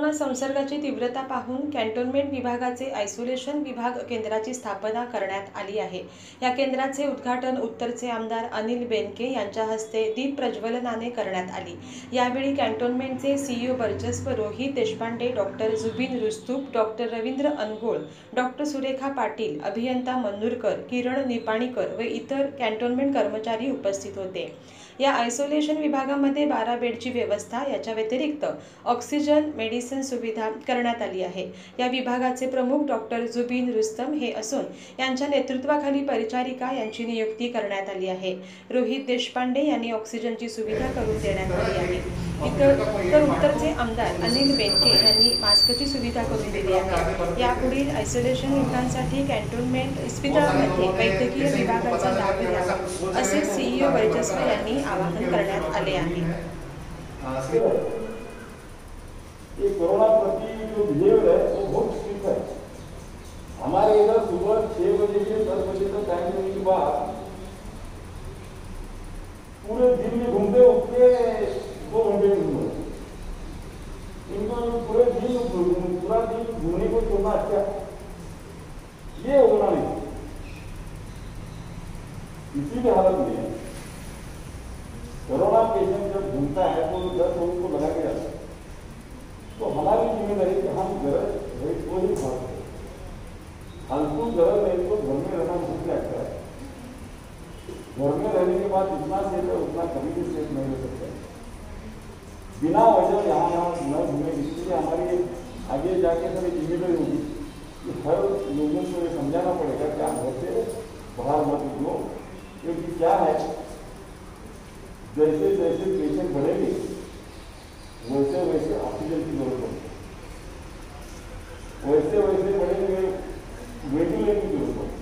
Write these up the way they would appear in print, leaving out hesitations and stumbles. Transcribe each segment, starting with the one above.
Corona संसर्गाची तीव्रता पाहून कॅन्टोन्मेंट विभागाचे आयसोलेशन विभाग केंद्राची स्थापना करण्यात आली आहे। या केंद्राचे उद्घाटन उत्तरचे आमदार अनिल बेनके यांच्या हस्ते दीप प्रज्वलनाने करण्यात आली। यावेळी कॅन्टोन्मेंटचे सीईओ वर्चस्व Rohit Deshpande, doctor Zubin Rustup, doctor Ravindra Angol, doctor Surekha Patil, अभियंता मन्नूरकर, किरण निपाणीकर व इतर कॅन्टोन्मेंट कर्मचारी उपस्थित होते। या आयसोलेशन विभागामध्ये 12 बेडची व्यवस्था, याच्या व्यतिरिक्त ऑक्सिजन, मेडिसिन सुविधा करण्यात आली आहे। या विभागाचे प्रमुख डॉक्टर जुबीन रुस्तम हे असून यांच्या नेतृत्वाखाली परिचारिका यांची नियुक्ती करण्यात आली आहे। रोहित देशपांडे यांनी ऑक्सिजनची सुविधा करून देण्यात आली आहे। तर उत्तरचे आमदार अनिल बेनके यांनी मास्कची सुविधा करून दिली आहे। यापुढील आयसोलेशन रुग्णांसाठी कॅन्टोन्मेंट इस्पितळामध्ये वैद्यकीय विभागाचा लाभ द्यावा असे सीईओ वर्चस्व यांनी आवाहन करण्यात आले आहे। ये कोरोना प्रति जो बिहेवियर है वो बहुत स्ट्रिक्ट है। हमारे इधर सुबह 6 बजे से 10 बजे तक टाइम देने के बाद पूरे दिन में घूमते उठते 2 घंटे घूमते, इनको पूरा दिन घूमने को छोड़ना अच्छा, ये होना नहीं। इसी की हालत में कोरोना पेशेंट जब घूमता है तो 10 लोगों को लगा के जाता है, तो हमारी जिम्मेदारी कि हम गरज है तो ही भाग फालतू गरज नहीं तो घर में रहना मुश्किल लगता है। घर में रहने के बाद जितना सेफ है उतना कभी भी सेफ नहीं रह सकता। बिना वजह यहाँ न घूमे, इसलिए हमारी आगे जाके सर जिम्मेदारी होगी कि हर लोगों को ये समझाना पड़ेगा कि आप घर से बाहर मत निकलो, क्योंकि क्या है जैसे जैसे पेशेंट बढ़ेंगे वैसे वैसे ऑक्सीजन की जरूरत पड़ेगी, वैसे वैसे बढ़ेंगे वेंटिलेटर की जरूरत पड़ेगी।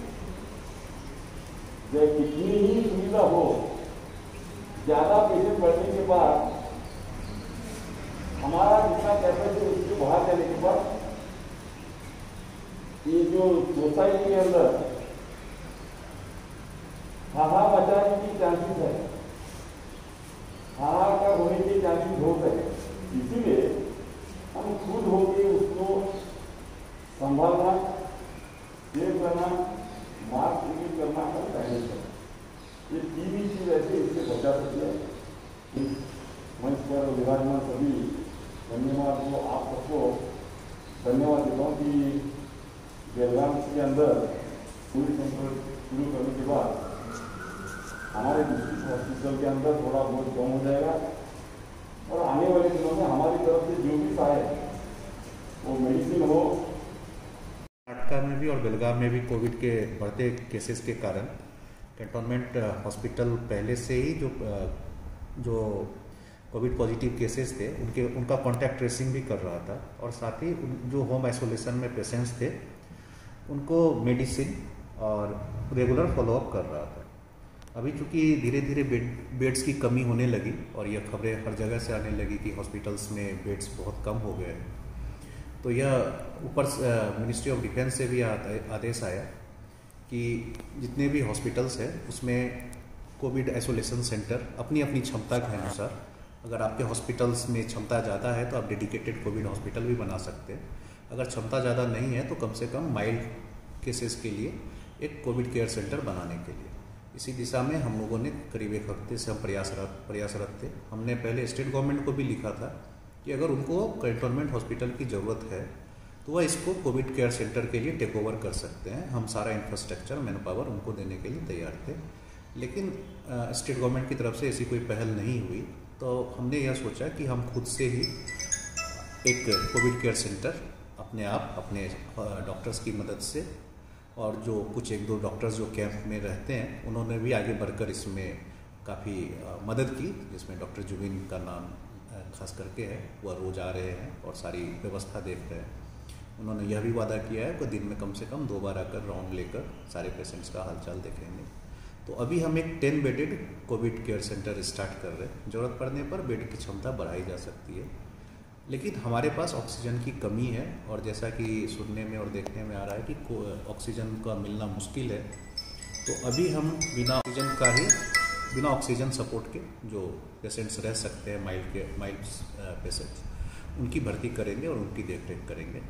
जब कितनी ही सुविधा हो, ज्यादा पेशेंट बढ़ने के बाद हमारा जितना कैपेसिटी उसके बाहर जाने के बाद ये जो सोसाइटी के अंदर हाहा मचाने की चांसेस है, हाहाकार होने के चांसेस बहुत है। इसीलिए हम खुद होकर उसको संभालना, सेव करना, मास्क यूज करना और सैनिटाइज करना, ये 3 ही चीज ऐसे इससे बचा सकती है। इस मंच पर विराजमान सभी धन्यवाद को आप सबको धन्यवाद देता हूँ कि बेलगाम के अंदर पूरी सेंटर शुरू करने के बाद हमारे डिस्ट्रिक्ट हॉस्पिटल के अंदर थोड़ा बहुत कम हो जाएगा और आने वाले दिनों में हमारी तरफ से जो भी सहायता वो मेडिसिन हो। कर्नाटका में भी और बेलगाम में भी कोविड के बढ़ते केसेस के कारण कैंटोनमेंट हॉस्पिटल पहले से ही जो कोविड पॉजिटिव केसेस थे उनका कॉन्टैक्ट ट्रेसिंग भी कर रहा था, और साथ ही जो होम आइसोलेशन में पेशेंट्स थे उनको मेडिसिन और रेगुलर फॉलोअप कर रहा था। अभी चूँकि धीरे धीरे बेड्स की कमी होने लगी और यह खबरें हर जगह से आने लगी कि हॉस्पिटल्स में बेड्स बहुत कम हो गए हैं, तो यह ऊपर मिनिस्ट्री ऑफ डिफेंस से भी आदेश आया कि जितने भी हॉस्पिटल्स हैं उसमें कोविड आइसोलेशन सेंटर अपनी अपनी क्षमता के अनुसार, अगर आपके हॉस्पिटल्स में क्षमता ज़्यादा है तो आप डेडिकेटेड कोविड हॉस्पिटल भी बना सकते हैं। अगर क्षमता ज़्यादा नहीं है तो कम से कम माइल्ड केसेस के लिए एक कोविड केयर सेंटर बनाने के लिए इसी दिशा में हम लोगों ने करीब 1 हफ्ते से हम प्रयासरत थे। हमने पहले स्टेट गवर्नमेंट को भी लिखा था कि अगर उनको कैंटोनमेंट हॉस्पिटल की ज़रूरत है तो वह इसको कोविड केयर सेंटर के लिए टेक ओवर कर सकते हैं। हम सारा इंफ्रास्ट्रक्चर, मैन पावर उनको देने के लिए तैयार थे, लेकिन स्टेट गवर्नमेंट की तरफ से ऐसी कोई पहल नहीं हुई, तो हमने यह सोचा कि हम खुद से ही एक कोविड केयर सेंटर अपने आप अपने डॉक्टर्स की मदद से, और जो कुछ 1-2 डॉक्टर्स जो कैंप में रहते हैं उन्होंने भी आगे बढ़कर इसमें काफ़ी मदद की, जिसमें डॉक्टर जुबीन का नाम खास करके है। वह रोज़ आ रहे हैं और सारी व्यवस्था देख रहे हैं। उन्होंने यह भी वादा किया है कि दिन में कम से कम 2 बार आकर राउंड लेकर सारे पेशेंट्स का हालचाल देखेंगे। तो अभी हम एक 10 bedded Covid care centre start कर रहे हैं। ज़रूरत पड़ने पर बेड की क्षमता बढ़ाई जा सकती है, लेकिन हमारे पास ऑक्सीजन की कमी है, और जैसा कि सुनने में और देखने में आ रहा है कि ऑक्सीजन का मिलना मुश्किल है, तो अभी हम बिना ऑक्सीजन सपोर्ट के जो पेशेंट्स रह सकते हैं, माइल्ड पेशेंट्स, उनकी भर्ती करेंगे और उनकी देखरेख करेंगे।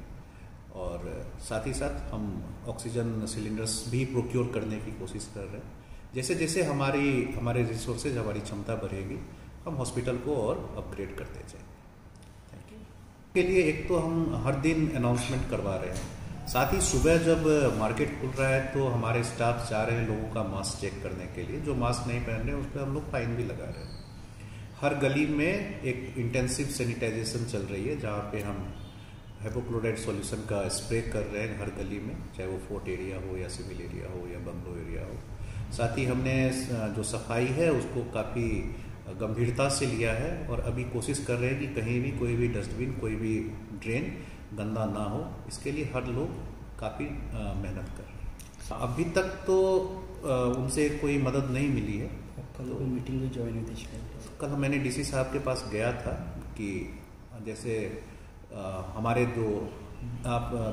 और साथ ही साथ हम ऑक्सीजन सिलेंडर्स भी प्रोक्योर करने की कोशिश कर रहे हैं। जैसे जैसे हमारे रिसोर्सेज, हमारी क्षमता बढ़ेगी, हम हॉस्पिटल को और अपग्रेड करते जाएंगे। Thank you. के लिए एक तो हम हर दिन अनाउंसमेंट करवा रहे हैं, साथ ही सुबह जब मार्केट खुल रहा है तो हमारे स्टाफ जा रहे हैं लोगों का मास्क चेक करने के लिए। जो मास्क नहीं पहन रहे हैं उस पर हम लोग फाइन भी लगा रहे हैं। हर गली में एक इंटेंसिव सैनिटाइजेशन चल रही है, जहाँ पे हम हाइपोक्लोराइड सॉल्यूशन का स्प्रे कर रहे हैं हर गली में, चाहे वो फोर्ट एरिया हो या सिविल एरिया हो या बंगलो एरिया हो। साथ ही हमने जो सफाई है उसको काफ़ी गंभीरता से लिया है और अभी कोशिश कर रहे हैं कि कहीं भी कोई भी डस्टबिन, कोई भी ड्रेन गंदा ना हो। इसके लिए हर लोग काफ़ी मेहनत कर रहे हैं। अभी तक तो उनसे कोई मदद नहीं मिली है। कल तो मीटिंग भी ज्वाइन हुई थी। कल मैंने डीसी साहब के पास गया था कि जैसे हमारे जो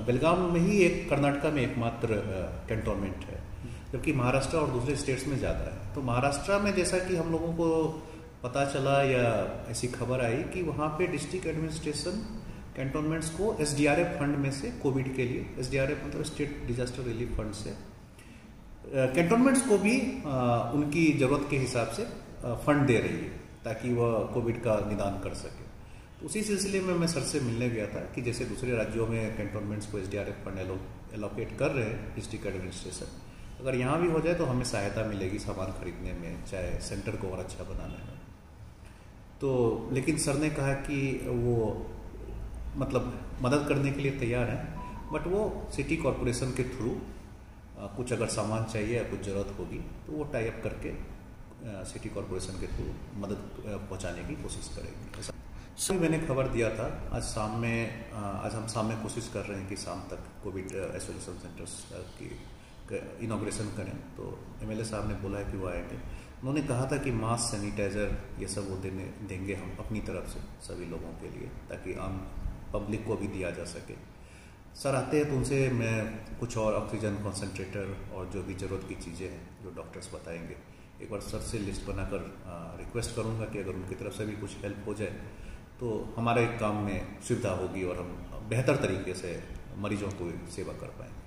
बेलगाम में ही एक कर्नाटका में एकमात्र कैंटोनमेंट है, जबकि महाराष्ट्र और दूसरे स्टेट्स में ज़्यादा है। तो महाराष्ट्र में जैसा कि हम लोगों को पता चला या ऐसी खबर आई कि वहाँ पे डिस्ट्रिक्ट एडमिनिस्ट्रेशन कैंटोनमेंट्स को SDRF फंड में से कोविड के लिए, SDRF मतलब स्टेट डिजास्टर रिलीफ फंड से कैंटोनमेंट्स को भी उनकी ज़रूरत के हिसाब से फंड दे रही है ताकि वह कोविड का निदान कर सके। तो उसी सिलसिले में मैं सर से मिलने गया था कि जैसे दूसरे राज्यों में कैंटोनमेंट्स को SDRF फंड एलोकेट कर रहे हैं डिस्ट्रिक्ट एडमिनिस्ट्रेशन, अगर यहाँ भी हो जाए तो हमें सहायता मिलेगी सामान खरीदने में, चाहे सेंटर को और अच्छा बनाने में। तो लेकिन सर ने कहा कि वो मतलब मदद करने के लिए तैयार हैं, बट वो सिटी कॉरपोरेशन के थ्रू कुछ अगर सामान चाहिए या कुछ ज़रूरत होगी तो वो टाई अप करके सिटी कॉरपोरेशन के थ्रू मदद पहुंचाने की कोशिश करेंगे। सर मैंने खबर दिया था आज हम शाम में कोशिश कर रहे हैं कि शाम तक कोविड आइसोलेशन सेंटर्स की इनॉग्रेशन करें। तो MLA साहब ने बोला है कि वो आएंगे। उन्होंने कहा था कि मास्क, सैनिटाइज़र ये सब वो देंगे हम अपनी तरफ से सभी लोगों के लिए, ताकि आम पब्लिक को भी दिया जा सके। सर आते हैं तो उनसे मैं कुछ और ऑक्सीजन कॉन्सेंट्रेटर और जो भी ज़रूरत की चीज़ें हैं जो डॉक्टर्स बताएंगे, एक बार सर से लिस्ट बनाकर रिक्वेस्ट करूँगा कि अगर उनकी तरफ से भी कुछ हेल्प हो जाए तो हमारे काम में सुविधा होगी और हम बेहतर तरीके से मरीजों को सेवा कर पाएंगे।